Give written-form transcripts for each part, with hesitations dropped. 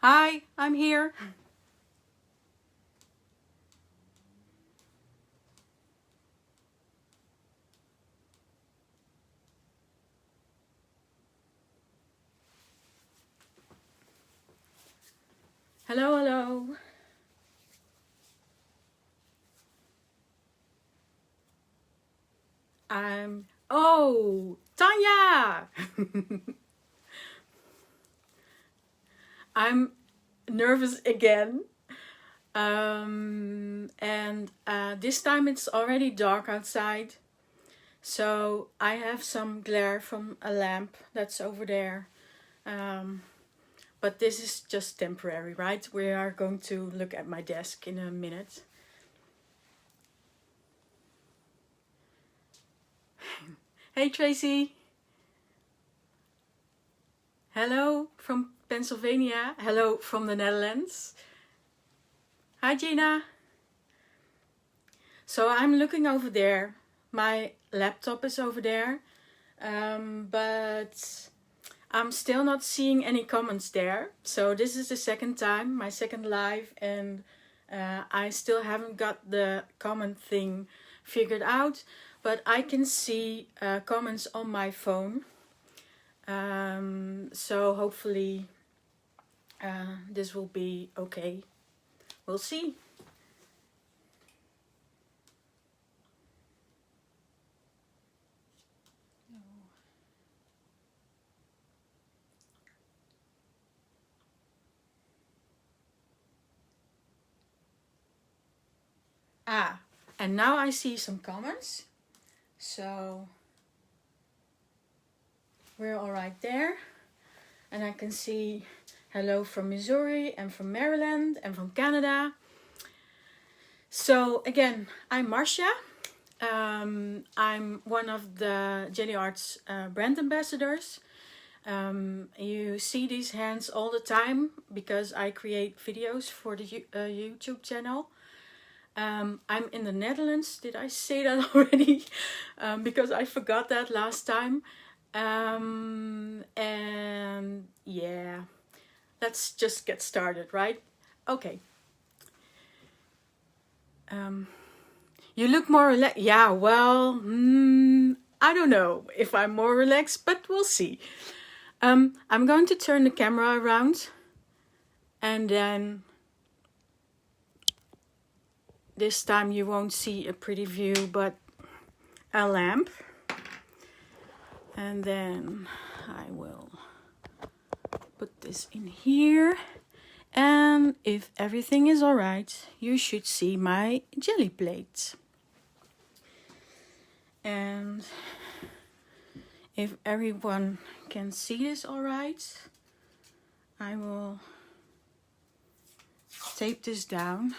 Hi, I'm here. Hello, hello. Oh, Tanya! I'm nervous again. And this time it's already dark outside. So I have some glare from a lamp that's over there. But this is just temporary, right? We are going to look at my desk in a minute. Hey Tracy. Hello from Pennsylvania. Hello from the Netherlands. Hi Gina. So I'm looking over there. My laptop is over there. But I'm still not seeing any comments there. So this is the second time, my second live, and I still haven't got the comment thing figured out. But I can see comments on my phone. So hopefully this will be okay. We'll see. And now I see some comments. So we're all right there. And I can see hello from Missouri and from Maryland and from Canada. So again, I'm Marsha. I'm one of the Gelli Arts brand ambassadors. You see these hands all the time because I create videos for the YouTube channel. I'm in the Netherlands. Did I say that already? Because I forgot that last time. And yeah, let's just get started, right? Okay. You look more relaxed. Yeah, well, I don't know if I'm more relaxed, but we'll see. I'm going to turn the camera around and then this time you won't see a pretty view, but a lamp. And then I will put this in here. And if everything is all right, you should see my jelly plate. And if everyone can see this all right, I will tape this down.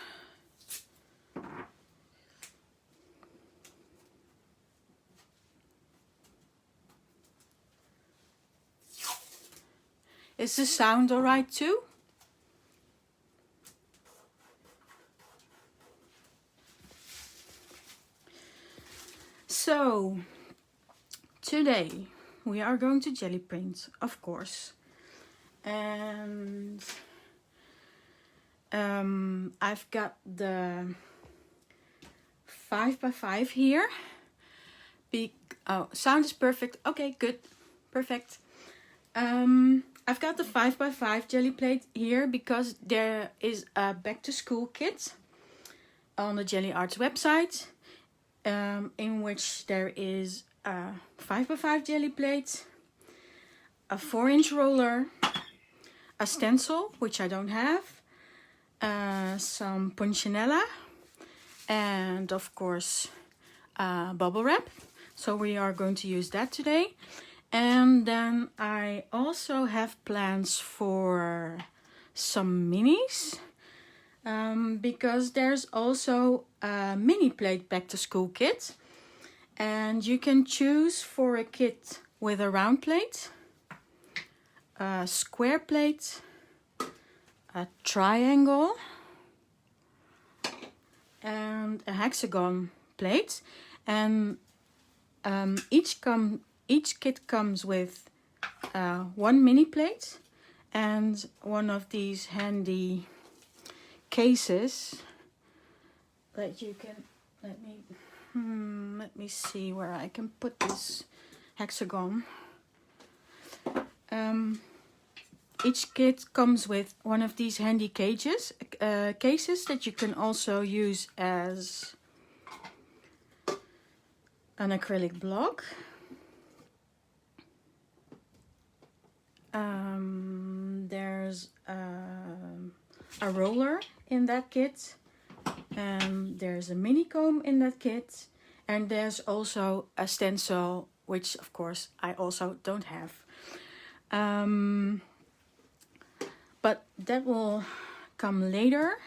Is the sound all right too? So, today we are going to jelly print, of course. And I've got the 5x5 here. Oh, sound is perfect. Okay, good. Perfect. I've got the 5x5 jelly plate here because there is a back to school kit on the Gelli Arts website, in which there is a 5x5 jelly plate, a 4-inch roller, a stencil, which I don't have, some punchinella, and of course bubble wrap. So we are going to use that today. And then I also have plans for some minis, because there's also a mini plate back to school kit. And you can choose for a kit with a round plate, a square plate, a triangle, and a hexagon plate. And each kit comes with one mini plate and one of these handy cases that you can, let me see where I can put this hexagon. Each kit comes with one of these handy cases that you can also use as an acrylic block. There's a roller in that kit, and there's a mini comb in that kit, and there's also a stencil, which of course I also don't have. But that will come later.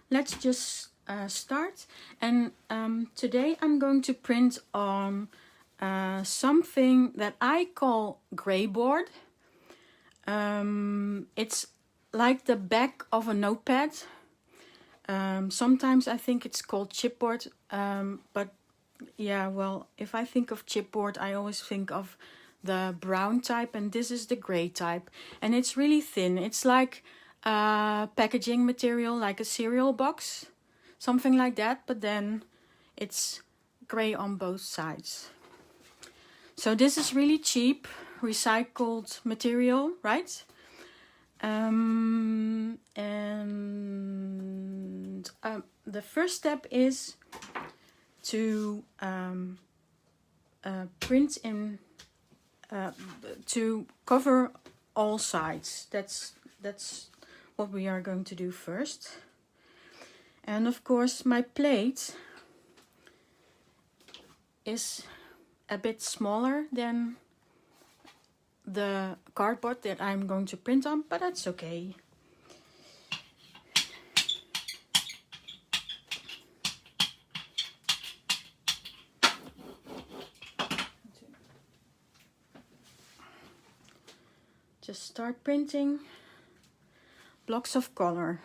Let's just start. And today I'm going to print on something that I call greyboard. It's like the back of a notepad. Sometimes I think it's called chipboard, but yeah, well, if I think of chipboard, I always think of the brown type, and this is the grey type, and it's really thin. It's like packaging material, like a cereal box, something like that, but then it's grey on both sides. So this is really cheap recycled material, right? And the first step is to print in to cover all sides. That's what we are going to do first. And of course my plate is a bit smaller than the cardboard that I'm going to print on, but that's okay. Just start printing blocks of color.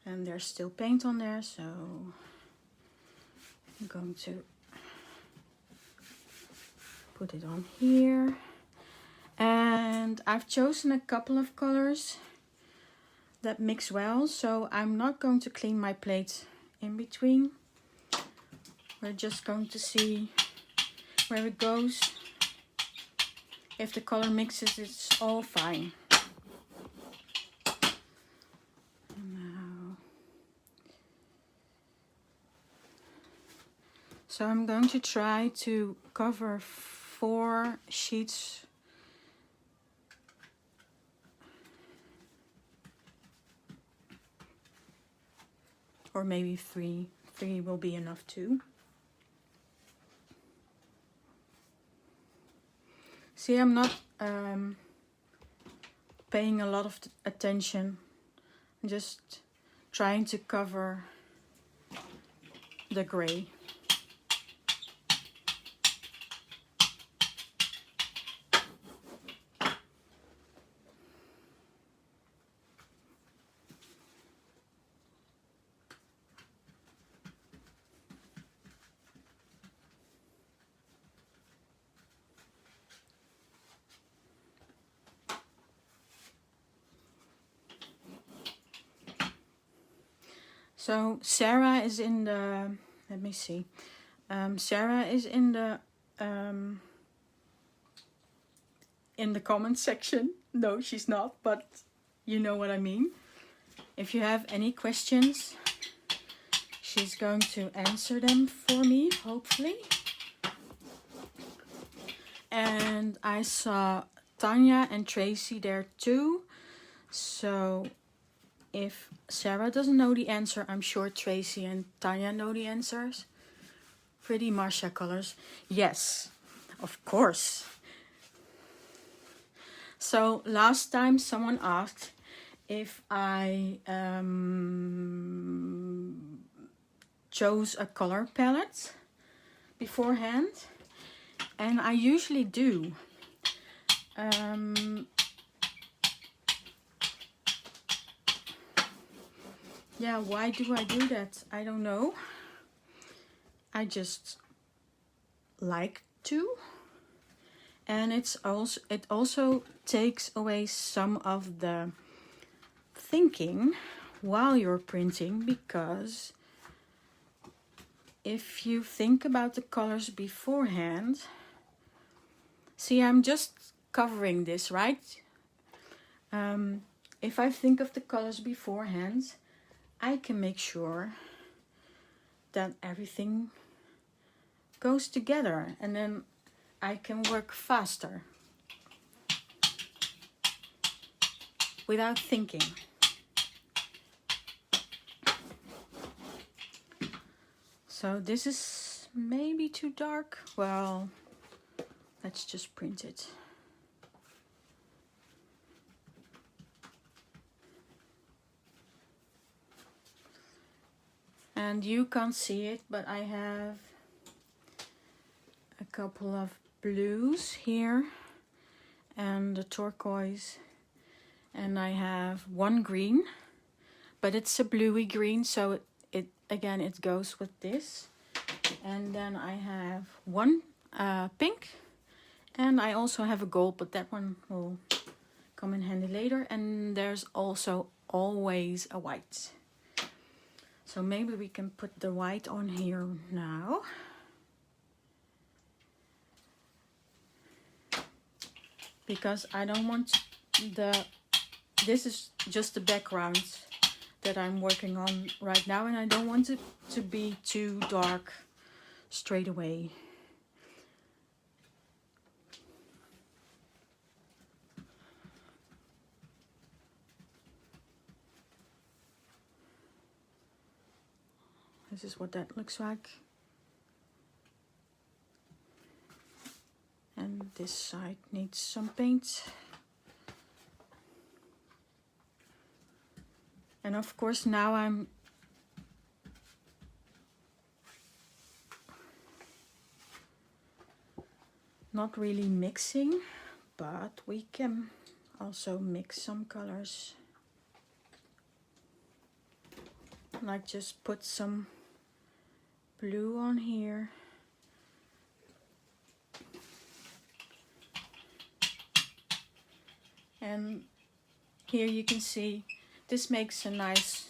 And there's still paint on there, so I'm going to put it on here. And I've chosen a couple of colors that mix well, so I'm not going to clean my plate in between. We're just going to see where it goes. If the color mixes, it's all fine. Now, so I'm going to try to cover 4 sheets . Or maybe 3. 3 will be enough too. See, I'm not paying a lot of attention. I'm just trying to cover the gray. So Sarah is in the, let me see. Sarah is in the comment section. No, she's not, but you know what I mean. If you have any questions, she's going to answer them for me, hopefully. And I saw Tanya and Tracy there too. So if Sarah doesn't know the answer, I'm sure Tracy and Tanya know the answers. Pretty Marsha colors. Yes, of course. So last time someone asked if I chose a color palette beforehand. And I usually do. Yeah, why do I do that? I don't know. I just like to. And it also takes away some of the thinking while you're printing, because if you think about the colors beforehand, see, I'm just covering this, right? If I think of the colors beforehand, I can make sure that everything goes together, and then I can work faster without thinking. So this is maybe too dark. Well, let's just print it. And you can't see it, but I have a couple of blues here and a turquoise, and I have one green, but it's a bluey green, so it goes with this. And then I have one pink, and I also have a gold, but that one will come in handy later. And there's also always a white. So maybe we can put the white on here now. Because I don't want this is just the background that I'm working on right now, and I don't want it to be too dark straight away. This is what that looks like. And this side needs some paint. And of course now I'm not really mixing, but we can also mix some colors. Like just put some blue on here. And here you can see this makes a nice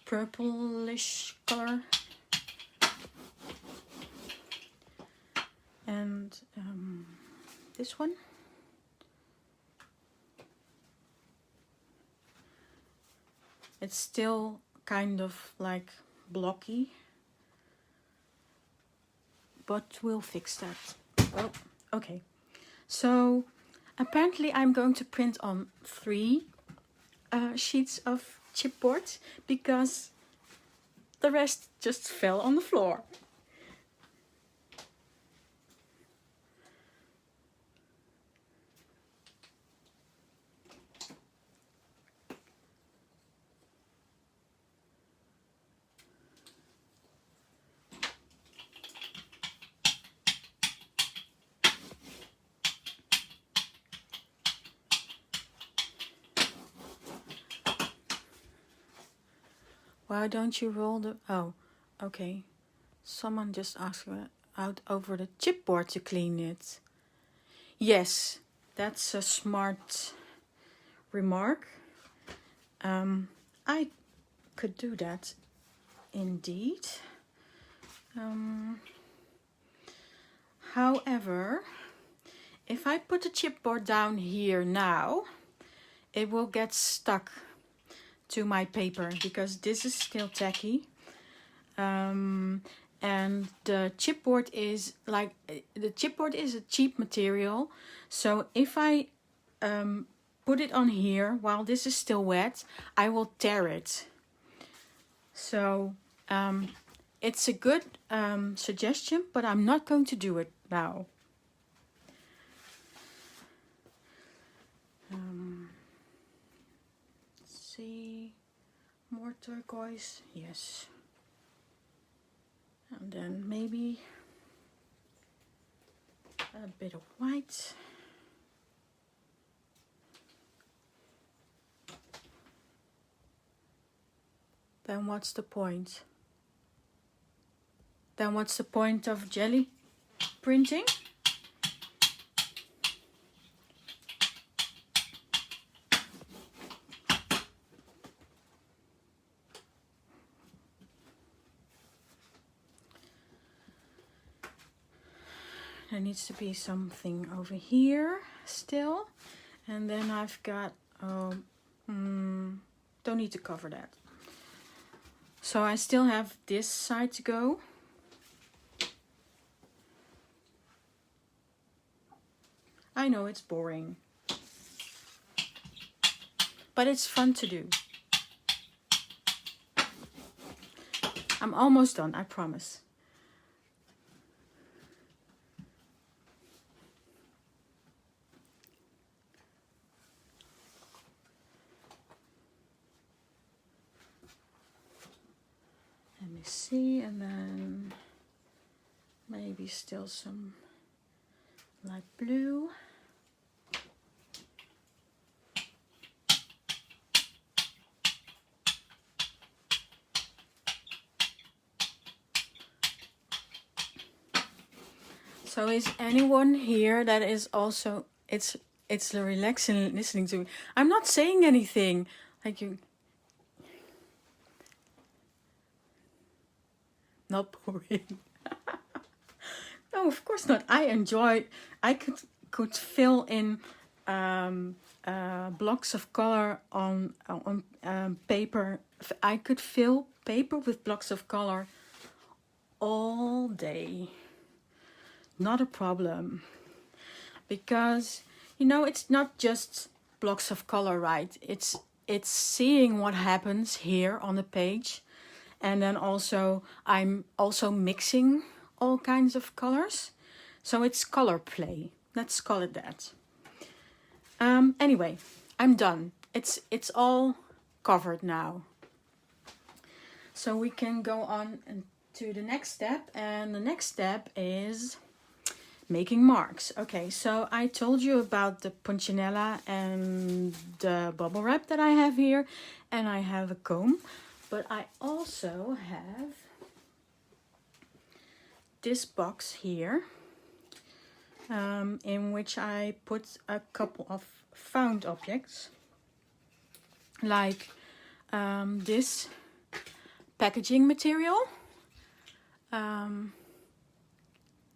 purplish color. And this one. It's still kind of like blocky, but we'll fix that. Oh, okay. So apparently I'm going to print on 3 sheets of chipboard because the rest just fell on the floor. Why don't you roll the... Oh, okay. Someone just asked out over the chipboard to clean it. Yes, that's a smart remark. I could do that indeed. However, if I put the chipboard down here now, it will get stuck to my paper because this is still tacky. And the chipboard is a cheap material, so if I put it on here while this is still wet, I will tear it. So it's a good suggestion, but I'm not going to do it now. Let's see, more turquoise, yes. And then maybe a bit of white. Then what's the point? Then what's the point of jelly printing? there needs to be something over here still. And then I've got, don't need to cover that. So I still have this side to go. I know it's boring, but it's fun to do. I'm almost done, I promise. Let me see, and then maybe still some light blue. So is anyone here that is also, it's relaxing listening to me. I'm not saying anything like you. Not boring. No, of course not. I enjoy. I could fill in blocks of color on paper. I could fill paper with blocks of color all day. Not a problem, because you know it's not just blocks of color, right? It's seeing what happens here on the page, and then also I'm also mixing all kinds of colors, so it's color play. Let's call it that. Anyway, I'm done. It's all covered now, so we can go on to the next step, and the next step is making marks. Okay, so I told you about the punchinella and the bubble wrap that I have here, and I have a comb, but I also have this box here, in which I put a couple of found objects, like this packaging material.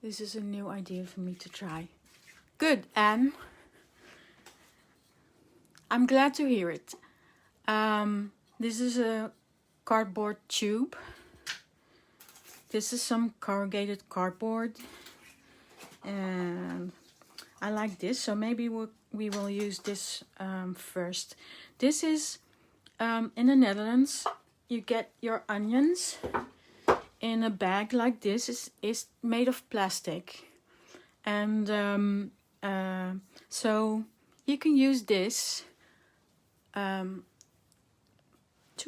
This is a new idea for me to try. Good, Anne. I'm glad to hear it. This is a cardboard tube. This is some corrugated cardboard. And I like this, so maybe we will use this first. This is, in the Netherlands, you get your onions in a bag like this. Is made of plastic, and so you can use this to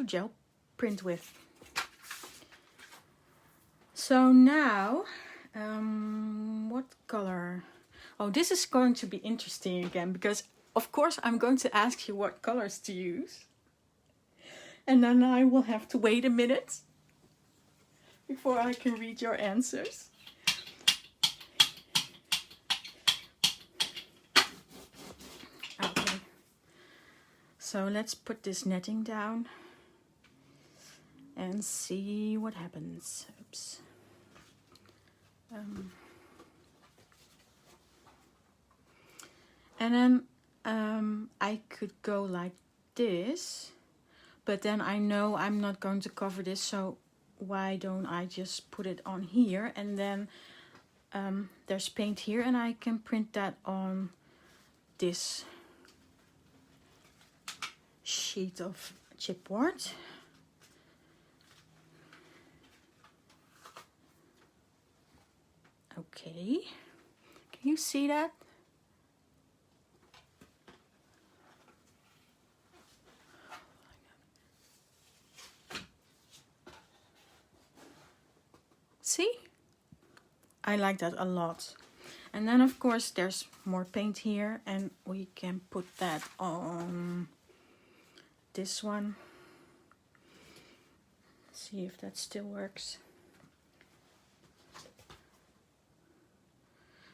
gel print with. So now, what color? Oh, this is going to be interesting again, because of course I'm going to ask you what colors to use, and then I will have to wait a minute before I can read your answers. Okay, so let's put this netting down and see what happens. Oops. And then I could go like this, but then I know I'm not going to cover this, so why don't I just put it on here, and then there's paint here, and I can print that on this sheet of chipboard. Okay, can you see that? See? I like that a lot. And then of course there's more paint here, and we can put that on this one. See if that still works.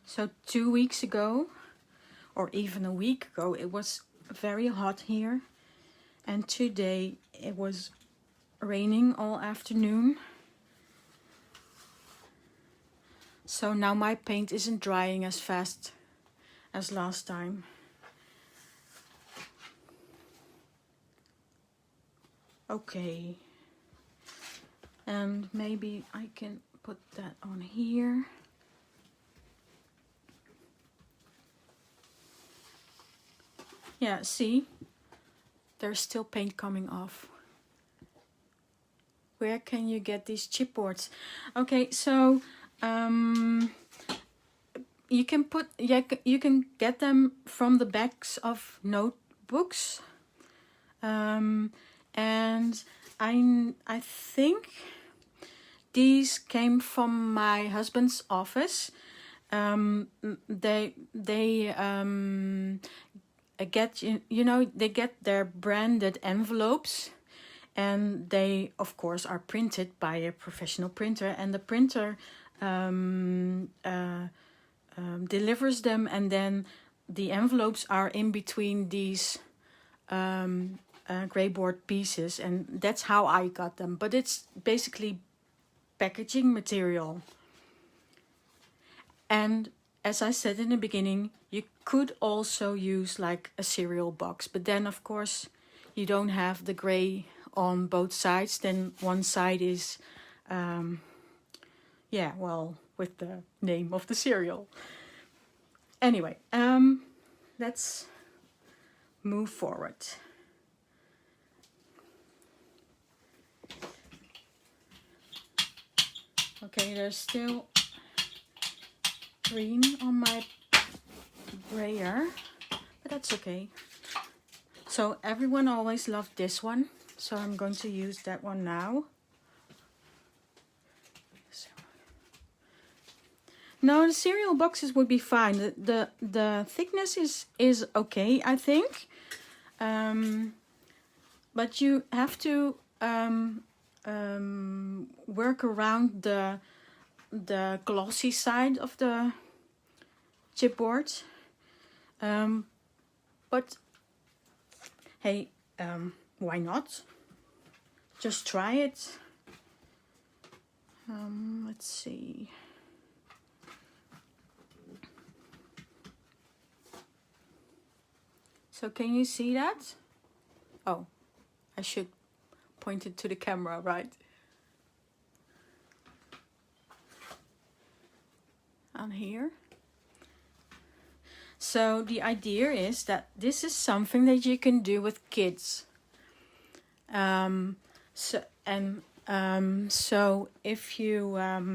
So 2 weeks ago, or even a week ago, it was very hot here, and today it was raining all afternoon. So now my paint isn't drying as fast as last time. Okay. And maybe I can put that on here. Yeah, see? There's still paint coming off. Where can you get these chipboards? Okay, so you can get them from the backs of notebooks, and I think these came from my husband's office. They get they get their branded envelopes, and they of course are printed by a professional printer, and the printer delivers them, and then the envelopes are in between these greyboard pieces, and that's how I got them. But it's basically packaging material. And as I said in the beginning, you could also use like a cereal box, but then of course you don't have the gray on both sides. Then one side is with the name of the cereal. Anyway, let's move forward. Okay, there's still green on my brayer, but that's okay. So everyone always loved this one, so I'm going to use that one now. No, the cereal boxes would be fine. The thickness is okay, I think. But you have to work around the glossy side of the chipboard. But hey, why not? Just try it. Let's see. So can you see that? Oh, I should point it to the camera, right? On here. So the idea is that this is something that you can do with kids. So if you are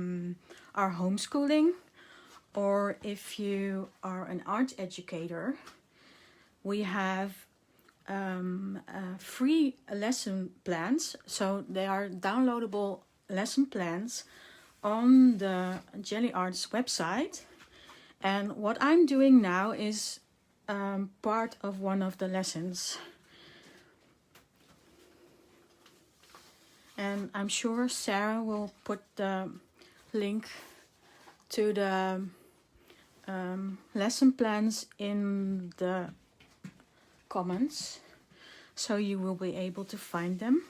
homeschooling, or if you are an art educator, we have free lesson plans. So they are downloadable lesson plans on the Gelli Arts website. And what I'm doing now is part of one of the lessons. And I'm sure Sarah will put the link to the lesson plans in the comments, so you will be able to find them.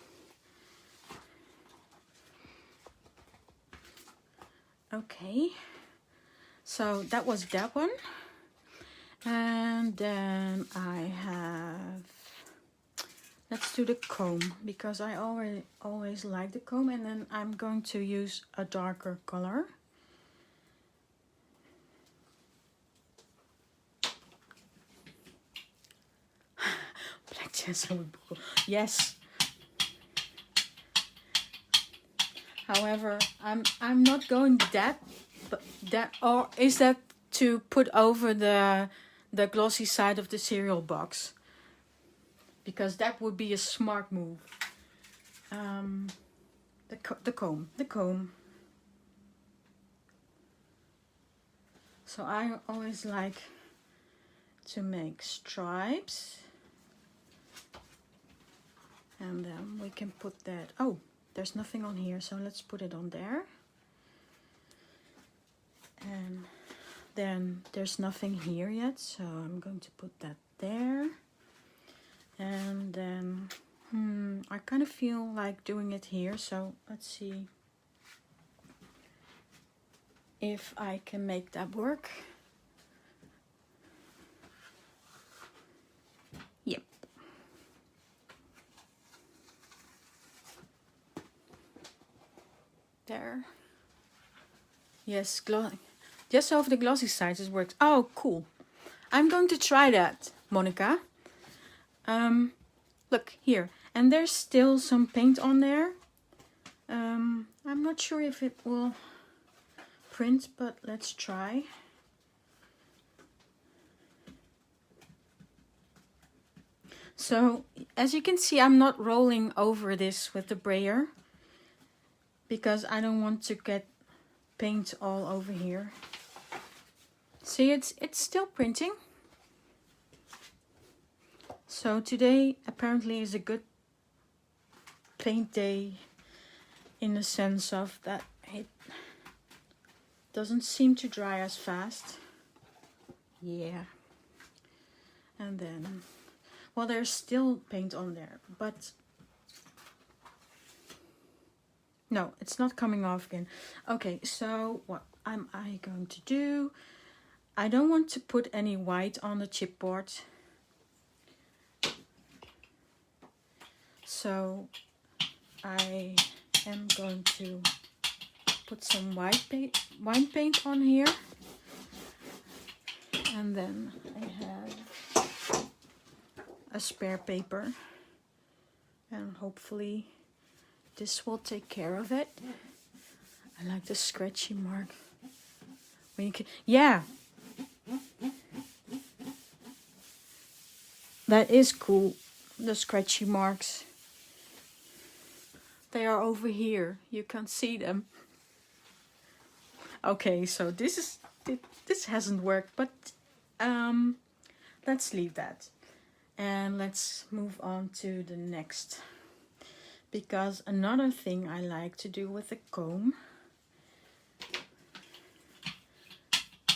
Okay, so that was that one. And then I have, let's do the comb, because I always like the comb, and then I'm going to use a darker color. Black gesso with blue. Yes. However, I'm not going or is that to put over the glossy side of the cereal box? Because that would be a smart move. The comb. So I always like to make stripes. And then we can put that, oh, there's nothing on here, so let's put it on there. And then there's nothing here yet, so I'm going to put that there. And then, I kind of feel like doing it here, so let's see. if I can make that work. Yep. There. Yes, just over the glossy sides it works. Oh, cool. I'm going to try that, Monica. Look here. And there's still some paint on there. I'm not sure if it will print, but let's try. So, as you can see, I'm not rolling over this with the brayer because I don't want to get paint all over here. See, it's still printing. So today apparently is a good paint day in the sense of that it doesn't seem to dry as fast. Yeah. And then, well, there's still paint on there, but no, it's not coming off again. Okay, so what am I going to do? I don't want to put any white on the chipboard. So I am going to put some wine paint on here. And then I have a spare paper. And hopefully this will take care of it. I like the scratchy mark. When you can, yeah. That is cool, the scratchy marks. They are over here. You can't see them. Okay, so this hasn't worked, but let's leave that. And let's move on to the next. Because another thing I like to do with the comb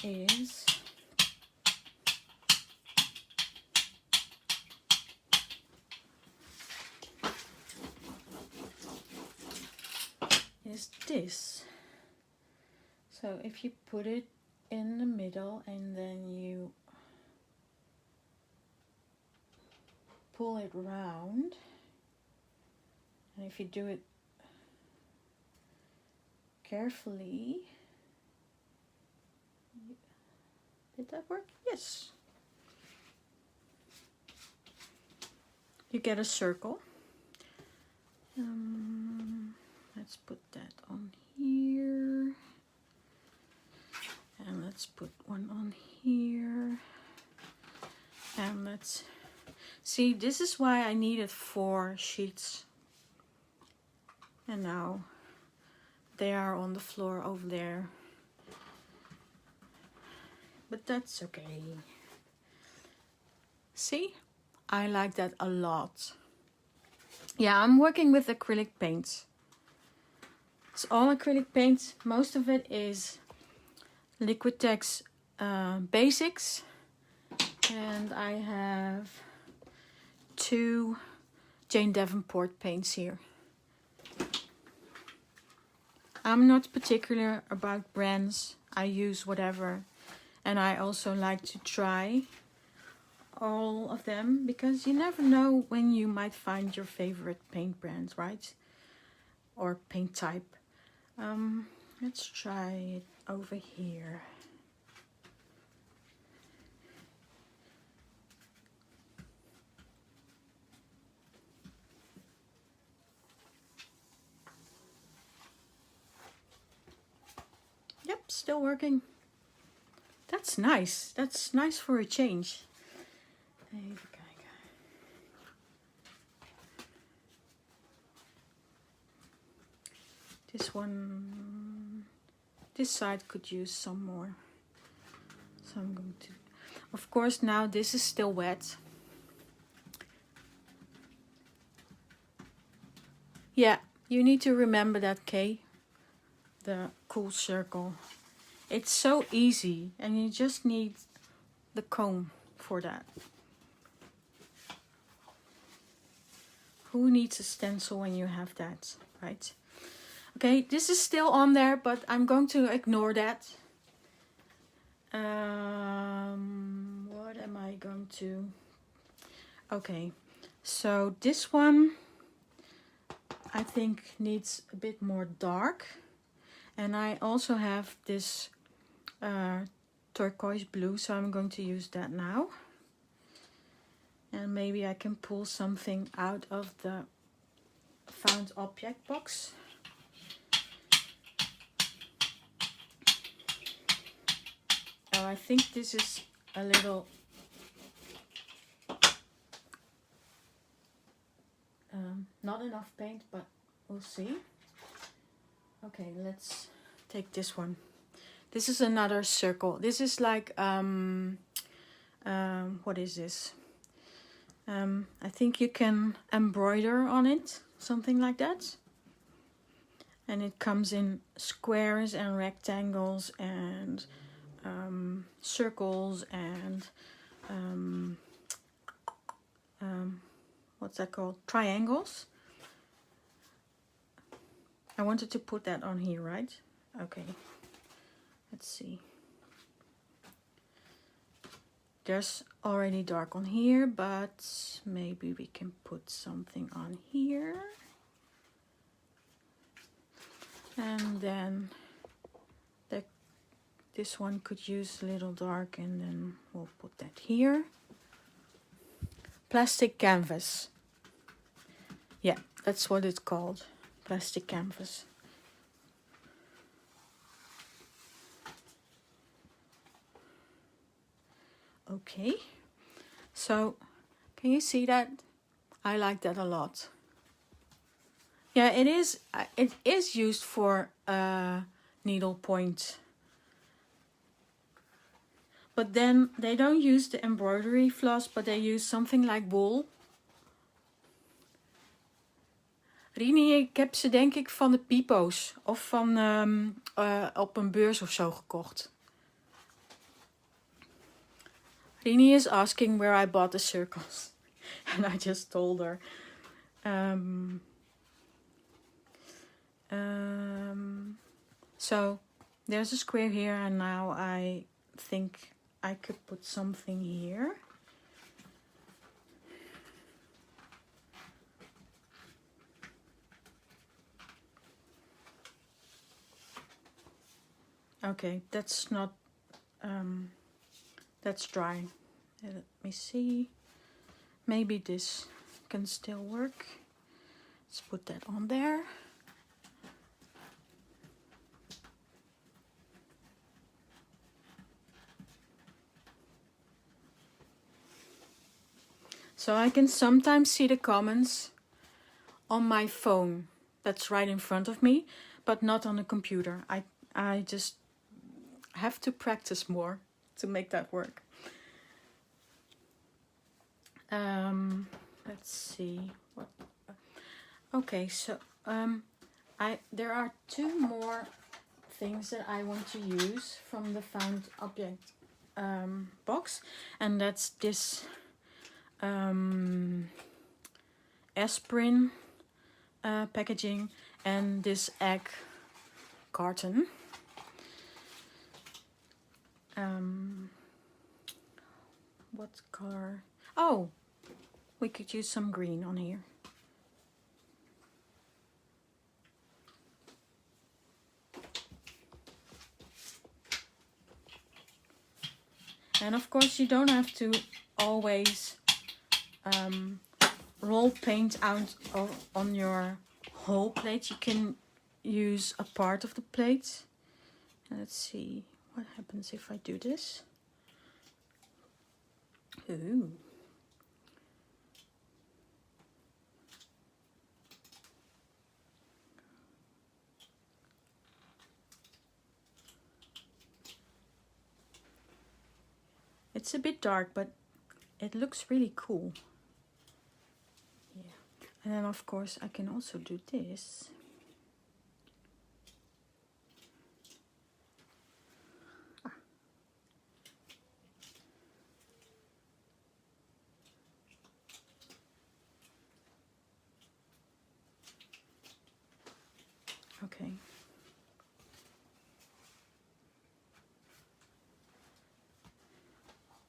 is this. So if you put it in the middle and then you pull it round, and if you do it carefully, did that work? Yes. You get a circle. Let's put that on here. And let's put one on here. And let's see, this is why I needed 4 sheets. And now they are on the floor over there. But that's okay. See? I like that a lot. Yeah, I'm working with acrylic paints. It's all acrylic paint. Most of it is Liquitex Basics. And I have 2 Jane Davenport paints here. I'm not particular about brands. I use whatever. And I also like to try all of them, because you never know when you might find your favorite paint brand, right? Or paint type. Let's try it over here. Yep, still working. That's nice. That's nice for a change. Even kijken. This one, this side could use some more. So I'm going to, of course, now this is still wet. Yeah, you need to remember that, Kay. The cool circle. It's so easy, and you just need the comb for that. Who needs a stencil when you have that, right? Okay, this is still on there, but I'm going to ignore that. What am I going to... Okay, so this one I think needs a bit more dark. And I also have this turquoise blue, so I'm going to use that now. And maybe I can pull something out of the found object box. Oh, I think this is a little not enough paint, but we'll see. Okay, let's take this one. This is another circle. This is like what is this? I think you can embroider on it, something like that. And it comes in squares and rectangles and circles and what's that called? Triangles. I wanted to put that on here, right? Okay. Let's see. There's already dark on here, but maybe we can put something on here. And then this one could use a little dark, and then we'll put that here. Plastic canvas. Yeah, that's what it's called. Plastic canvas. Okay, so can you see that? I like that a lot. Yeah, it is used for needlepoint. But then they don't use the embroidery floss, but they use something like wool. Rini, ik heb ze denk ik van de Pipo's of van op een beurs of zo gekocht. Rini is asking where I bought the circles. And I just told her. So there's a square here, and now I think I could put something here. Okay, that's not, that's dry. Let me see. Maybe this can still work. Let's put that on there. So I can sometimes see the comments on my phone that's right in front of me, but not on the computer. I just have to practice more to make that work. Let's see what. Okay, so there are two more things that I want to use from the found object box, and that's this aspirin packaging and this egg carton. What color? Oh, we could use some green on here. And of course you don't have to always roll paint out on your whole plate. You can use a part of the plate. Let's see what happens if I do this. Ooh. It's a bit dark, but it looks really cool. Yeah. And then of course I can also do this. Okay.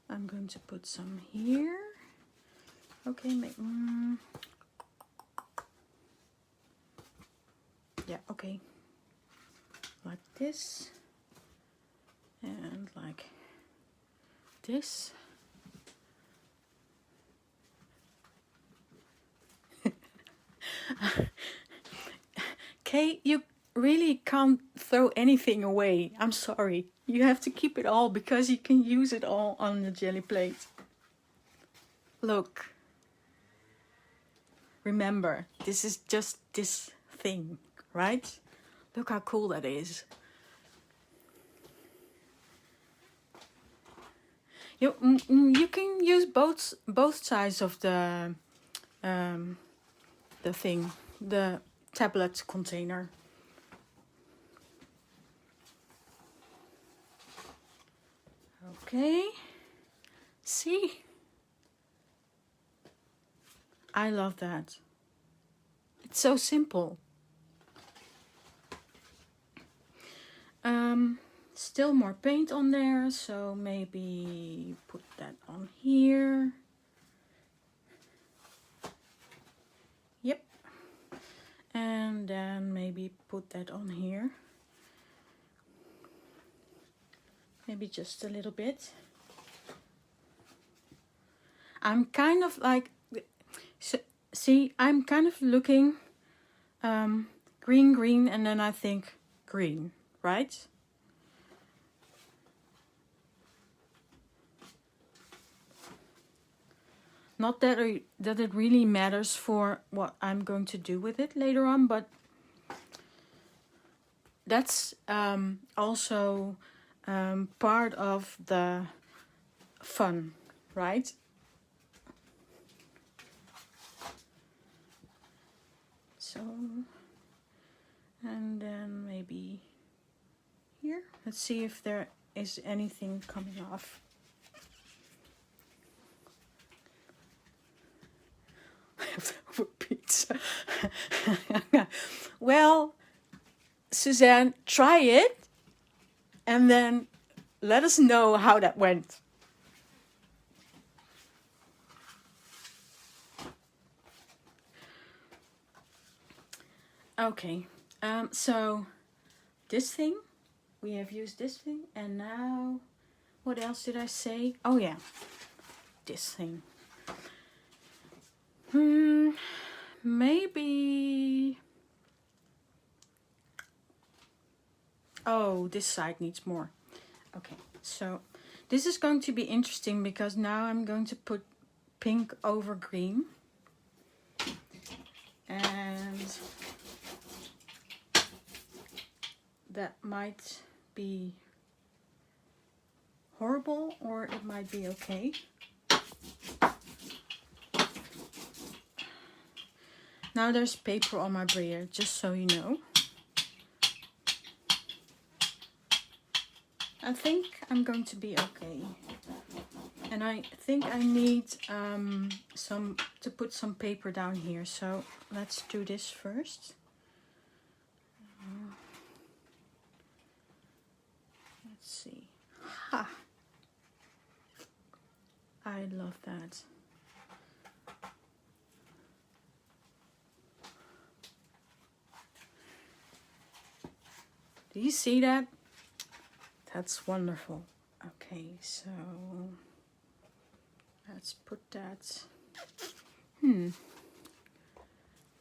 I'm going to put some here. Okay, yeah, okay. Like this. And like this. Kate, you really can't throw anything away. I'm sorry. You have to keep it all because you can use it all on the jelly plate. Look. Remember, this is just this thing, right? Look how cool that is. You can use both sides of the thing, the tablet container. Okay. See? I love that. It's so simple. Still more paint on there, so maybe put that on here. Yep. And then maybe put that on here. Maybe just a little bit. I'm kind of like, see, I'm kind of looking green, and then I think green, right? Not that it really matters for what I'm going to do with it later on, but that's also part of the fun, right? So, and then maybe here. Let's see if there is anything coming off. Pizza. Well, Suzanne, try it and then let us know how that went. Okay, so this thing, we have used this thing, and now, what else did I say? Oh yeah, this thing. Maybe... Oh, this side needs more. Okay, so this is going to be interesting because now I'm going to put pink over green. And that might be horrible or it might be okay. Now there's paper on my brayer, just so you know. I think I'm going to be okay. And I think I need to put some paper down here. So let's do this first. Let's see. Ha! I love that. Do you see that? That's wonderful. Okay, so let's put that. Where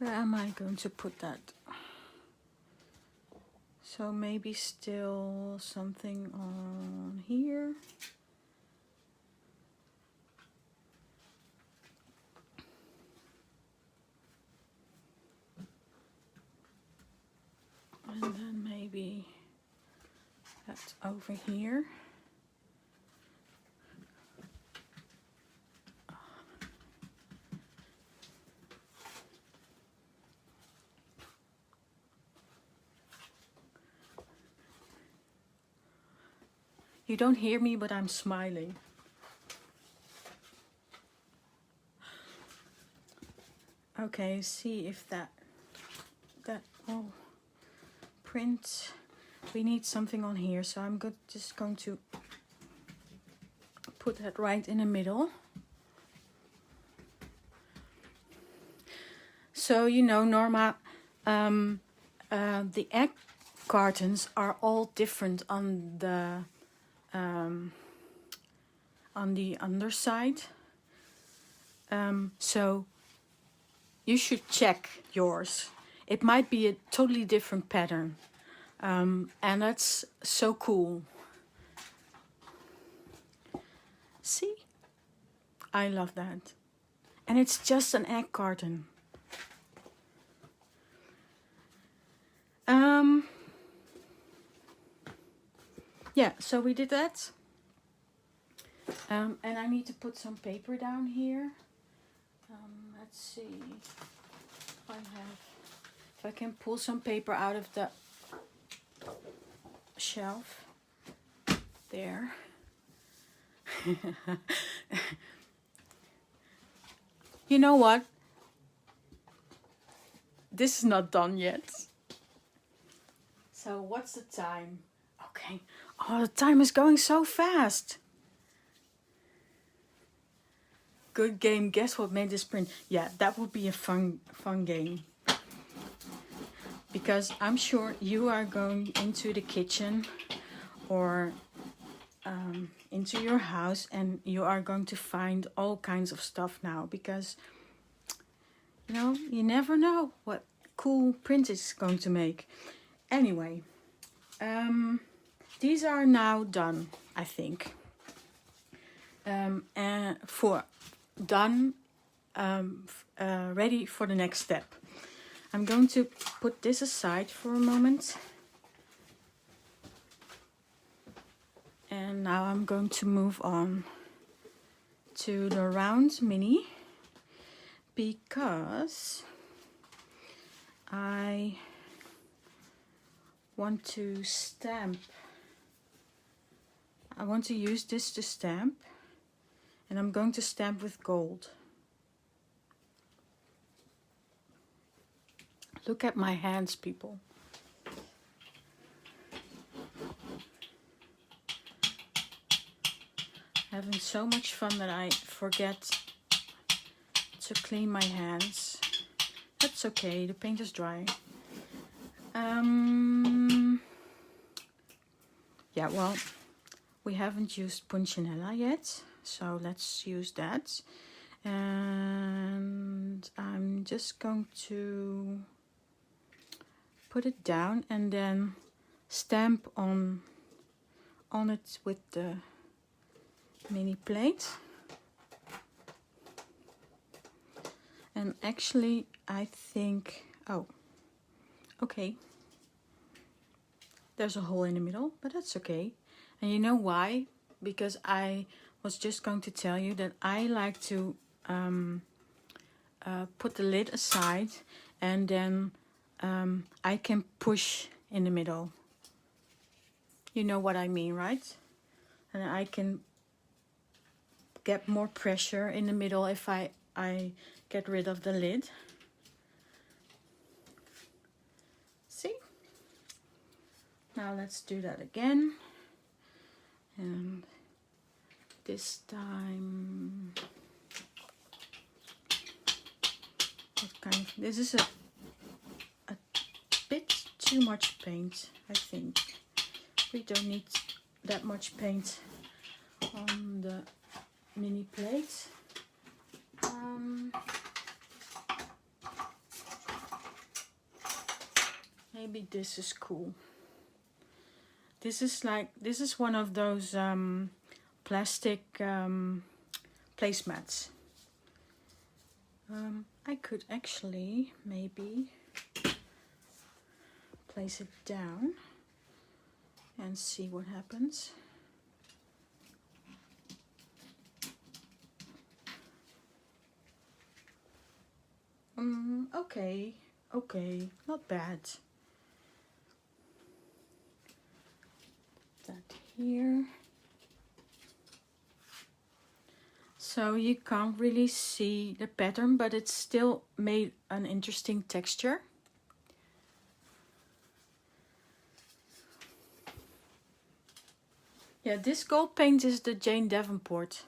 am I going to put that? So maybe still something on here. And then maybe that's over here. You don't hear me, but I'm smiling. Okay, see if that, oh, print. We need something on here, so I'm just going to put that right in the middle. So you know, Norma, the egg cartons are all different on the underside. So you should check yours. It might be a totally different pattern. And that's so cool. See? I love that. And it's just an egg carton. Yeah, so we did that. And I need to put some paper down here. Let's see if I can pull some paper out of the shelf. There. You know what? This is not done yet. So what's the time? Okay. Oh, the time is going so fast. Good game. Guess what made this print? Yeah, that would be a fun game. Because I'm sure you are going into the kitchen or into your house and you are going to find all kinds of stuff now. Because, you know, you never know what cool print it's going to make. Anyway, these are now done, I think. And ready for the next step. I'm going to put this aside for a moment. And now I'm going to move on to the round mini because I want to stamp. I want to use this to stamp, and I'm going to stamp with gold. Look at my hands, people. Having so much fun that I forget to clean my hands. That's okay, the paint is dry. Yeah, well, we haven't used Punchinella yet, so let's use that. And I'm just going to put it down and then stamp on it with the mini plate. And actually I think, oh, okay, there's a hole in the middle, but that's okay. And you know why? Because I was just going to tell you that I like to put the lid aside and then I can push in the middle. You know what I mean, right? And I can get more pressure in the middle if I get rid of the lid. See? Now let's do that again. And this time, this is a bit too much paint, I think. We don't need that much paint on the mini plate. Maybe this is cool. This is one of those plastic placemats. I could actually maybe place it down and see what happens. Okay, not bad. That here. So you can't really see the pattern, but it's still made an interesting texture. Yeah, this gold paint is the Jane Davenport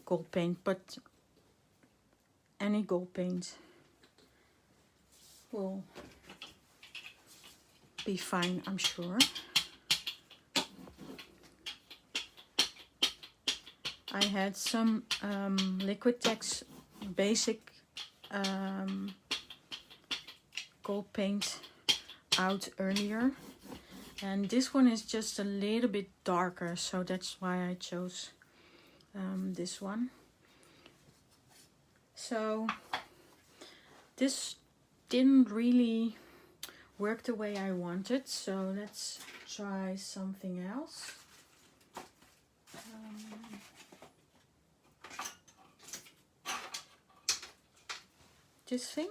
gold paint, but any gold paint will be fine, I'm sure. I had some Liquitex basic gold paint out earlier, and this one is just a little bit darker, so that's why I chose this one. So this didn't really work the way I wanted, so let's try something else. This thing.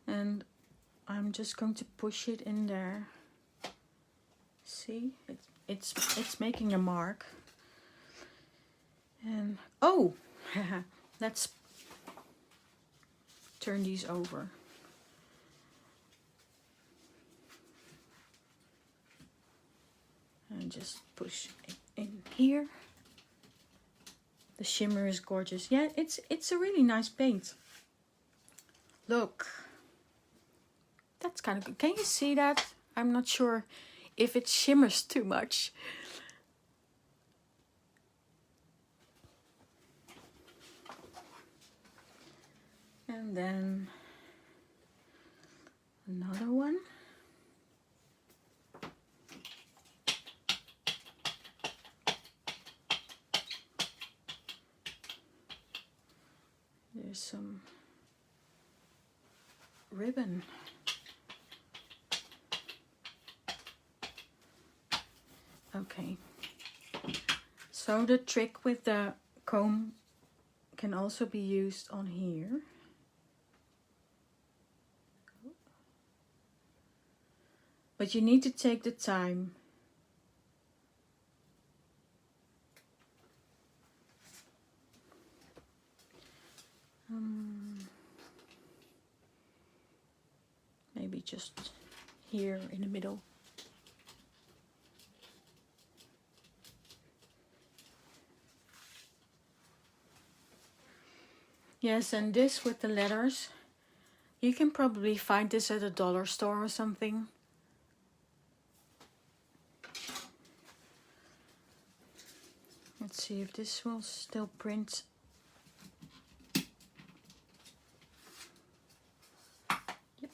And I'm just going to push it in there. See, it's making a mark. And oh, let's turn these over. And just push it in here. The shimmer is gorgeous. Yeah, it's a really nice paint. Look. That's kind of good. Can you see that? I'm not sure if it shimmers too much. And then another one. There's some ribbon. Okay, so the trick with the comb can also be used on here. But you need to take the time. Maybe just here in the middle. Yes, and this with the letters, you can probably find this at a dollar store or something. Let's see if this will still print. Yep.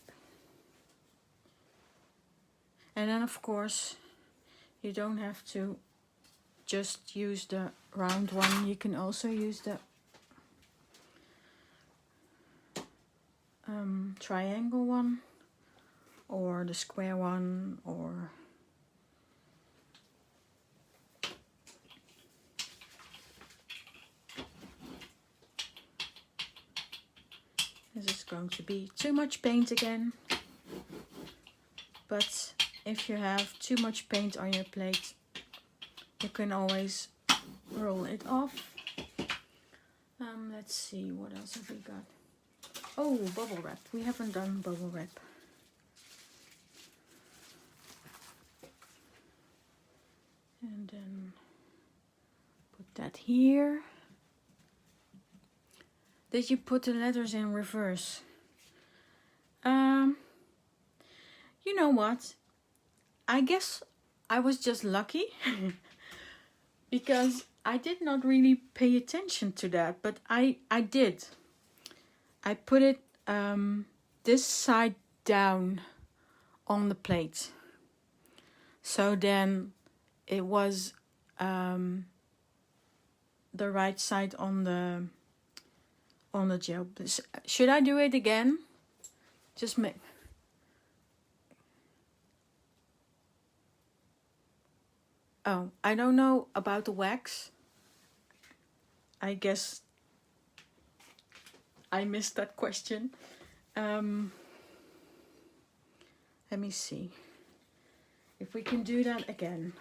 And then of course, you don't have to just use the round one. You can also use the triangle one, or the square one, or this is going to be too much paint again. But if you have too much paint on your plate, you can always roll it off. Let's see, what else have we got? Oh, bubble wrap. We haven't done bubble wrap. And then put that here. Did you put the letters in reverse? You know what? I guess I was just lucky because I did not really pay attention to that, but I did. I put it this side down on the plate. So then it was the right side on the gel. Should I do it again? Just make. Oh, I don't know about the wax. I guess I missed that question. Let me see if we can do that again.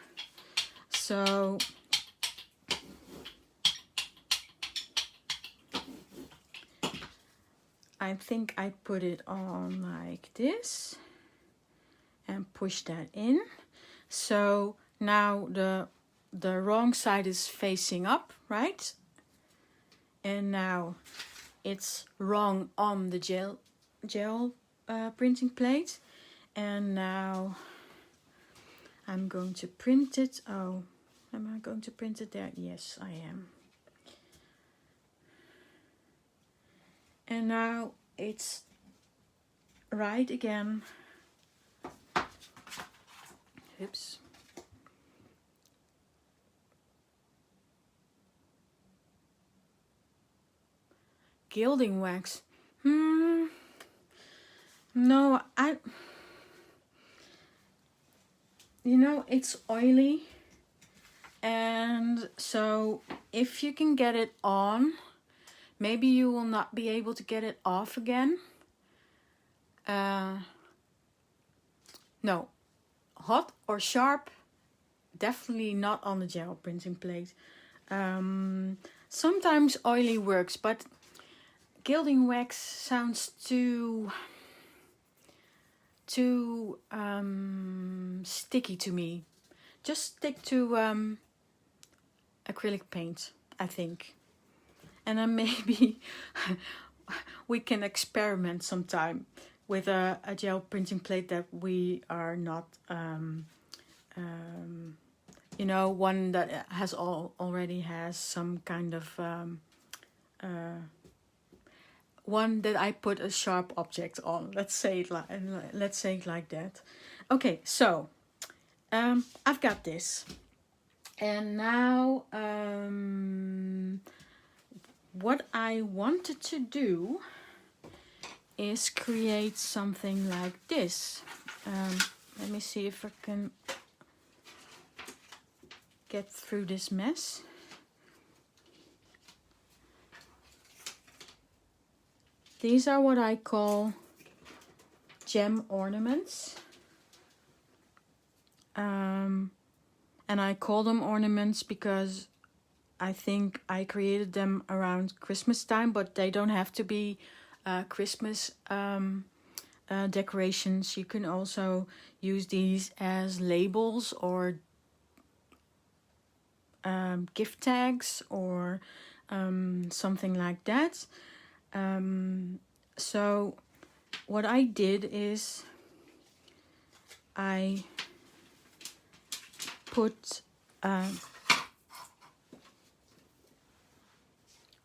So I think I put it on like this, and push that in. So now the wrong side is facing up, right? And now it's wrong on the gel printing plate. And now I'm going to print it. Oh, am I going to print it there? Yes, I am. And now it's right again. Oops. Gilding wax. No, it's oily. And so if you can get it on, maybe you will not be able to get it off again. No, hot or sharp, definitely not on the gel printing plate. Sometimes oily works, but gilding wax sounds too sticky to me. Just stick to acrylic paint, I think. And then maybe we can experiment sometime with a gel printing plate that we are not, one that has already has some kind of one that I put a sharp object on. Let's say it like that. Okay, so I've got this, and now what I wanted to do is create something like this. Let me see if I can get through this mess. These are what I call gem ornaments. And I call them ornaments because I think I created them around Christmas time, but they don't have to be Christmas decorations. You can also use these as labels or gift tags or something like that. So what I did is I put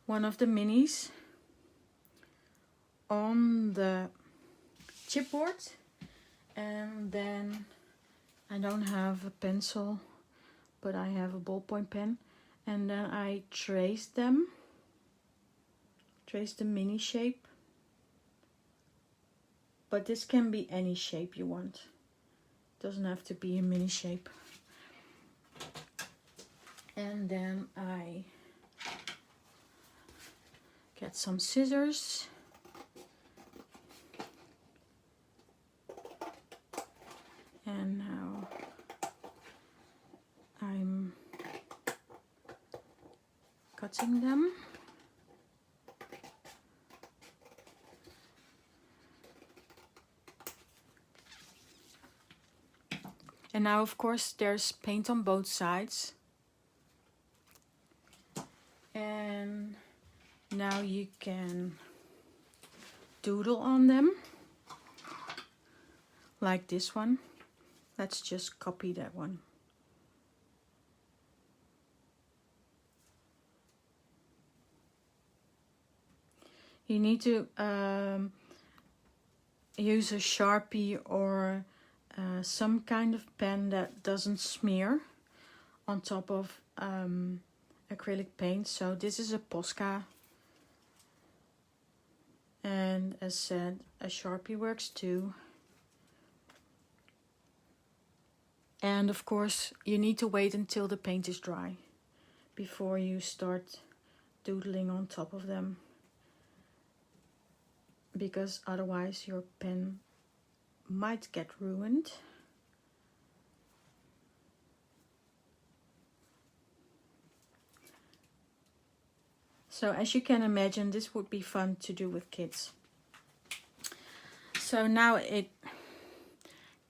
one of the minis on the chipboard, and then I don't have a pencil, but I have a ballpoint pen, and then I trace the mini shape. But this can be any shape you want. It doesn't have to be a mini shape. And then I get some scissors. And now I'm cutting them. And now, of course, there's paint on both sides. And now you can doodle on them. Like this one. Let's just copy that one. You need to use a Sharpie or some kind of pen that doesn't smear on top of acrylic paint. So this is a Posca, and as said, a Sharpie works too. And of course you need to wait until the paint is dry before you start doodling on top of them, because otherwise your pen might get ruined. So as you can imagine, this would be fun to do with kids. So now it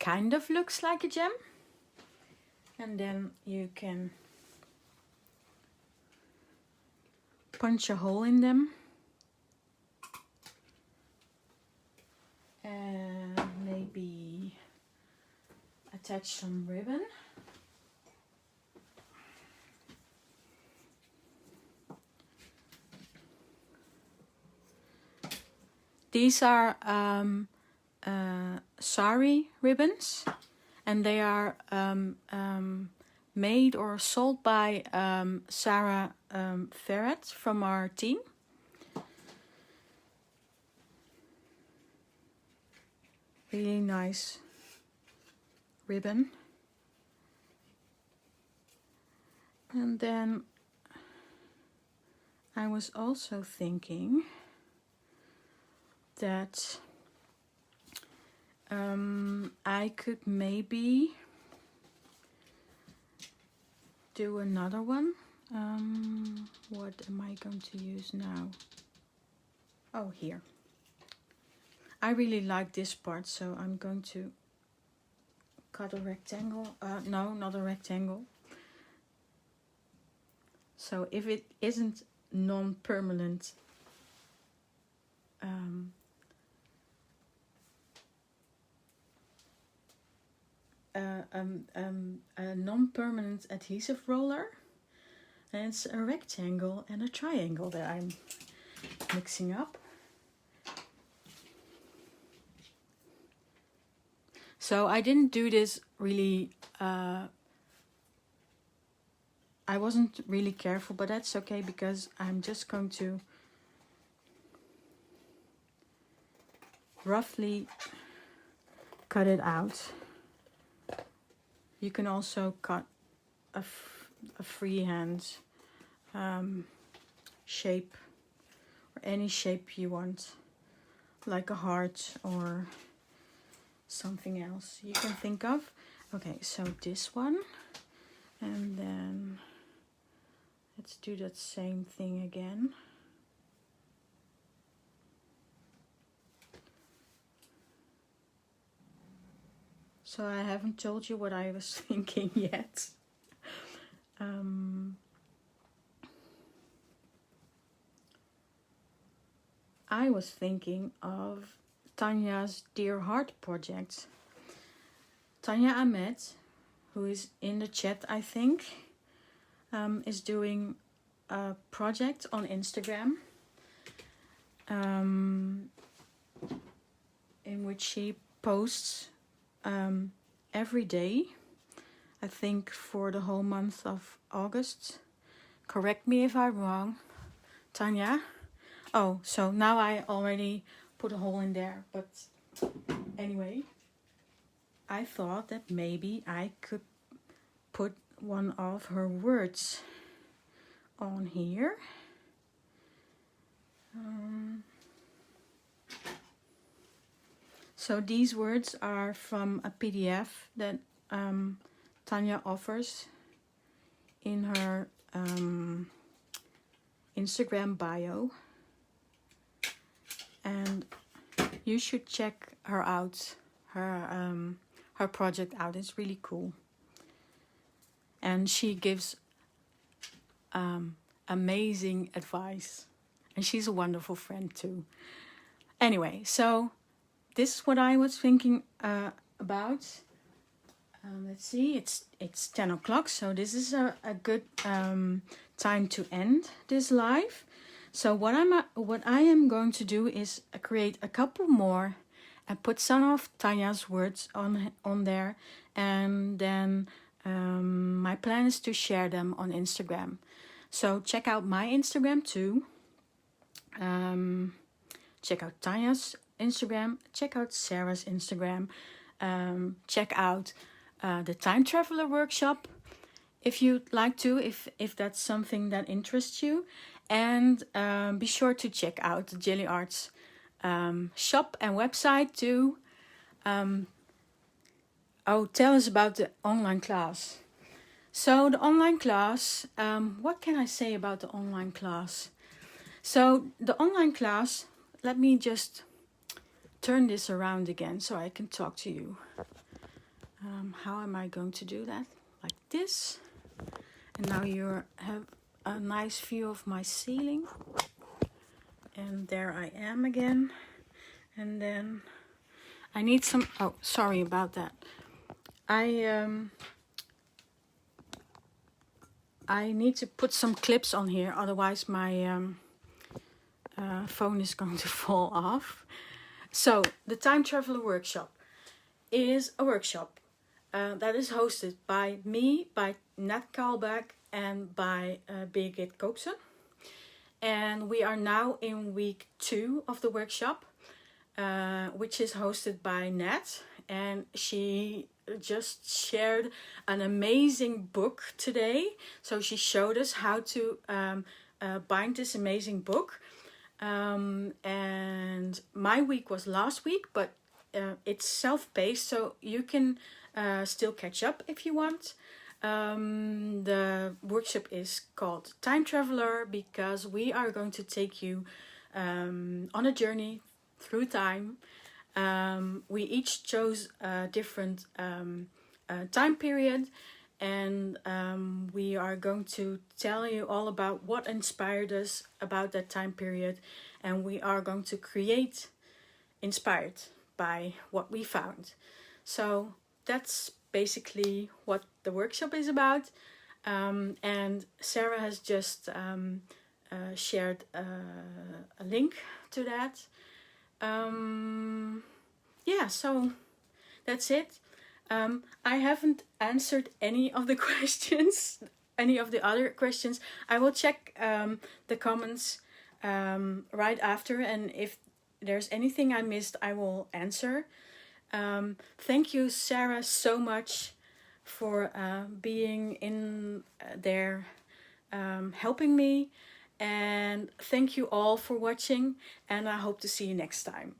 kind of looks like a gem. And then you can punch a hole in them. And maybe attach some ribbon. These are sari ribbons, and they are made or sold by Sarah Ferret from our team. Really nice ribbon. And then I was also thinking that I could maybe do another one. What am I going to use now? Oh, here. I really like this part, so I'm going to cut a rectangle. No, not a rectangle. So if it isn't non-permanent, a non-permanent adhesive roller, and it's a rectangle and a triangle that I'm mixing up. So I didn't do this really, I wasn't really careful, but that's okay because I'm just going to roughly cut it out. You can also cut a freehand shape, or any shape you want, like a heart or something else you can think of. Okay, so this one, and then let's do that same thing again. So I haven't told you what I was thinking yet. I was thinking of Tanya's Dear Heart project. Tanya Ahmed, who is in the chat, I think, is doing a project on Instagram in which she posts every day, I think for the whole month of August. Correct me if I'm wrong, Tanya. Oh, so now I already put a hole in there, but anyway, I thought that maybe I could put one of her words on here. So these words are from a PDF that Tanya offers in her Instagram bio. And you should check her out, her project out. It's really cool. And she gives amazing advice. And she's a wonderful friend too. Anyway, so this is what I was thinking about. Let's see, it's 10 o'clock, so this is a good time to end this live. So what I am going to do is create a couple more and put some of Tanya's words on there, and then my plan is to share them on Instagram. So check out my Instagram too. Check out Tanya's Instagram, check out Sarah's Instagram, check out the Time Traveler workshop if you'd like to, if that's something that interests you. And be sure to check out the Gelli Arts shop and website too. Tell us about the online class. So the online class, what can I say about the online class? So the online class, let me just turn this around again so I can talk to you. How am I going to do that? Like this. And now you have a nice view of my ceiling. And there I am again. And then I need some, oh, sorry about that. I need to put some clips on here, otherwise my phone is going to fall off. So, the Time Traveler Workshop is a workshop that is hosted by me, by Nat Kalbach, and by Birgit Koopsen. And we are now in week 2 of the workshop, which is hosted by Nat. And she just shared an amazing book today. So she showed us how to bind this amazing book. And my week was last week, but it's self-paced, so you can still catch up if you want. The workshop is called Time Traveler because we are going to take you on a journey through time. We each chose a different time period, and we are going to tell you all about what inspired us about that time period, and we are going to create inspired by what we found. So that's basically what the workshop is about. And Sarah has just shared a link to that. Yeah, so that's it. I haven't answered any of the questions, any of the other questions. I will check the comments right after, and if there's anything I missed, I will answer. Thank you, Sarah, so much for being in there, helping me. And thank you all for watching, and I hope to see you next time.